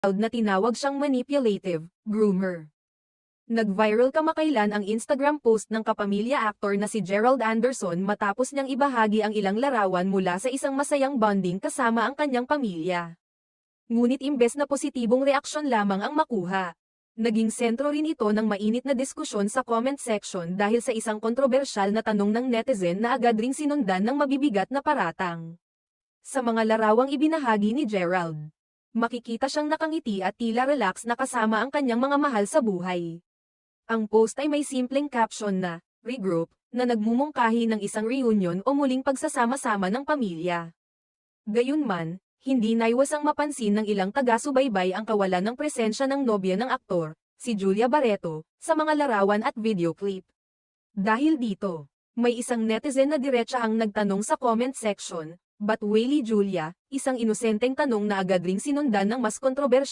na tinawag siyang manipulative groomer. Nag-viral kamakailan ang Instagram post ng kapamilya actor na si Gerald Anderson matapos niyang ibahagi ang ilang larawan mula sa isang masayang bonding kasama ang kanyang pamilya. Ngunit imbes na positibong reaksyon lamang ang makuha, naging sentro rin ito ng mainit na diskusyon sa comment section dahil sa isang kontrobersyal na tanong ng netizen na agad ring sinundan ng mabibigat na paratang. Sa mga larawang ibinahagi ni Gerald, makikita siyang nakangiti at tila relax na kasama ang kanyang mga mahal sa buhay. Ang post ay may simpleng caption na, regroup, na nagmumungkahi ng isang reunion o muling pagsasama-sama ng pamilya. Gayunman, hindi naiwasang mapansin ng ilang taga-subaybay ang kawalan ng presensya ng nobya ng aktor, si Julia Barreto, sa mga larawan at video clip. Dahil dito, may isang netizen na diretsahang nagtanong sa comment section, "Ba't Waily Julia?" Isang inosenteng tanong na agad ring sinundan ng mas kontrobersyal